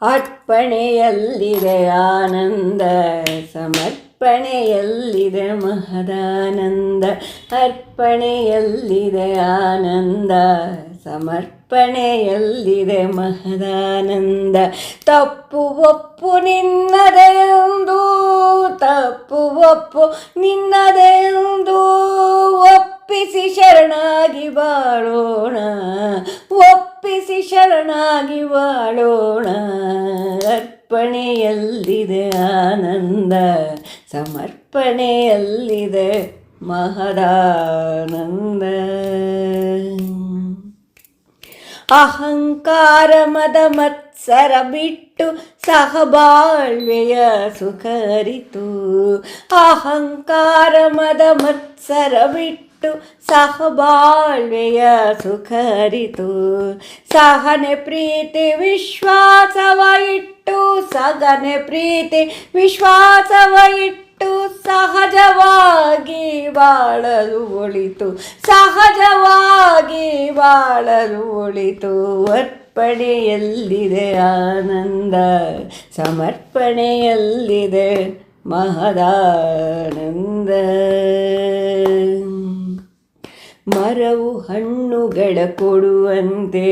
ಅರ್ಪಣೆಯಲ್ಲಿದೆ ಆನಂದ, ಸಮರ್ಪಣೆಯಲ್ಲಿದೆ ಮಹದಾನಂದ. ಅರ್ಪಣೆಯಲ್ಲಿದೆ ಆನಂದ, ಸಮರ್ಪಣೆಯಲ್ಲಿದೆ ಮಹದಾನಂದ. ತಪ್ಪು ಒಪ್ಪು ನಿನ್ನದೆಂದು, ತಪ್ಪು ಒಪ್ಪು ನಿನ್ನದೆಂದು ಒಪ್ಪಿಸಿ ಶರಣಾಗಿ ಬಾಳೋಣ, ಒಪ್ಪಿಸಿ ಶರಣಾಗಿ ಬಾಳೋಣ. ಅರ್ಪಣೆಯಲ್ಲಿದೆ ಆನಂದ, ಸಮರ್ಪಣೆಯಲ್ಲಿದೆ ಮಹದಾನಂದ. ಅಹಂಕಾರ ಮದ ಮತ್ಸರ ಬಿಟ್ಟು ಸಹಬಾಳ್ವೆಯ ಸುಖ ಅರಿತು, ಅಹಂಕಾರ ಮದ ಮತ್ಸರ ಬಿಟ್ಟು ಸಹಬಾಳ್ವೆಯ ಸುಖ ಅರಿತು. ಸಹನೆ ಪ್ರೀತಿ ವಿಶ್ವಾಸವ ಇಟ್ಟು, ಸಹನೆ ಪ್ರೀತಿ ವಿಶ್ವಾಸವ ಇಟ್ಟು ಸಹಜವಾಗಿ ಬಾಳಲು ಒಳಿತು, ಸಹಜವಾಗಿ ಬಾಳಲು ಒಳಿತು. ಅರ್ಪಣೆಯಲ್ಲಿದೆ ಆನಂದ, ಸಮರ್ಪಣೆಯಲ್ಲಿದೆ ಮಹದಾನಂದ. ಮರವು ಹಣ್ಣುಗಳ ಕೊಡುವಂತೆ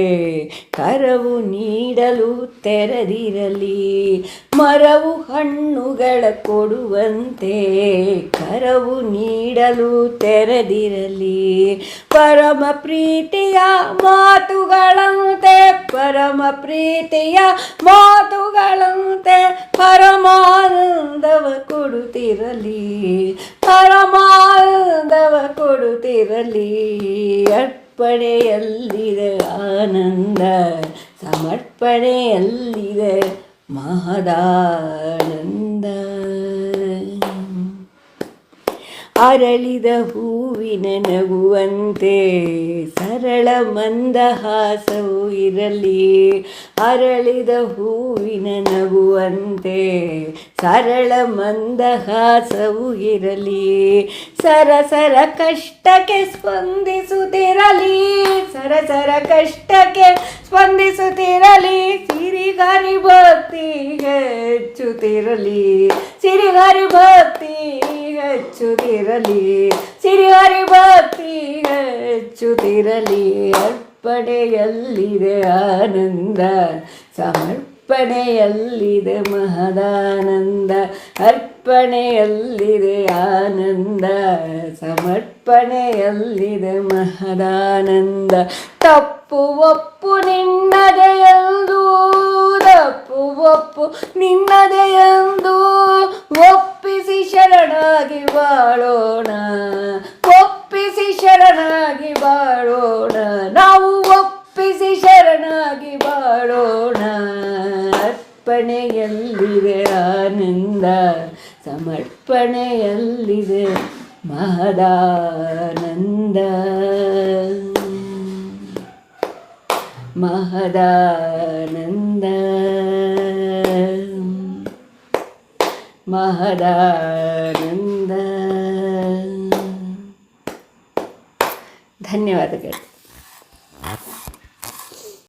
ಕರವು ನೀಡಲು ತೆರೆದಿರಲಿ, ಮರವು ಹಣ್ಣುಗಳ ಕೊಡುವಂತೆ ಕರವು ನೀಡಲು ತೆರೆದಿರಲಿ. ಪರಮ ಪ್ರೀತಿಯ ಮಾತುಗಳಂತೆ, ಪರಮ ಪ್ರೀತಿಯ ಮಾತುಗಳಂತೆ ಪರಮಾನಂದವ ಕೊಡುತ್ತಿರಲಿ, ಪರಮಾನಂದವ ಕೊಡುತ್ತಿರಲಿ. ಅರ್ಪಣೆಯಲ್ಲಿದೆ ಆನಂದ, ಸಮರ್ಪಣೆಯಲ್ಲಿದೆ ಮಹದಾನಂದ. ಅರಳಿದ ಹೂವಿನ ನಗುವಂತೆ ಸರಳ ಮಂದಹಾಸವು ಇರಲಿ, ಅರಳಿದ ಹೂವಿನ ನಗುವಂತೆ ಸರಳ ಮಂದಹಾಸವು ಇರಲಿ. ಸರಸರ ಕಷ್ಟಕ್ಕೆ ಸ್ಪಂದಿಸುತ್ತಿರಲಿ, ಸರಸರ ಕಷ್ಟಕ್ಕೆ ಸ್ಪಂದಿಸುತ್ತಿರಲಿ. ಸಿರಿಗರಿ ಭಕ್ತಿ ಹೆಚ್ಚುತ್ತಿರಲಿ, ಸಿರಿಗರಿ ಭಕ್ತಿ ಹೆಚ್ಚುತ್ತಿರಲಿ, ಸಿರಿಹರಿ ಭಕ್ತಿ ಹೆಚ್ಚುತ್ತಿರಲಿ. ಅರ್ಪಣೆಯಲ್ಲಿದೆ ಆನಂದ, ಸಮರ್ಪಣೆಯಲ್ಲಿದೆ ಮಹದಾನಂದ. ಅರ್ಪಣೆಯಲ್ಲಿದೆ ಆನಂದ, ಸಮರ್ಪಣೆಯಲ್ಲಿದೆ ಮಹದಾನಂದ. ತಪ್ಪು ಒಪ್ಪು ನಿನ್ನದೆಯೆಂದು, ತಪ್ಪು ಒಪ್ಪು ನಿನ್ನದೆಯೆಂದು ಒಪ್ಪಿಸಿ ಶರಣಾಗಿ ಬಾಳೋಣ, ಒಪ್ಪಿಸಿ ಶರಣಾಗಿ ಬಾಳೋಣ. ನಾವು ಒಪ್ಪಿಸಿ ಶರಣಾಗಿ ಬಾಳೋಣ. ಅರ್ಪಣೆಯಲ್ಲಿದೆ ಆನಂದ, ಸಮರ್ಪಣೆಯಲ್ಲಿದೆ ಮಹದಾನಂದ, ಮಹದಾನಂದ, ಮಹದಾನಂದ. ಧನ್ಯವಾದಗಳು.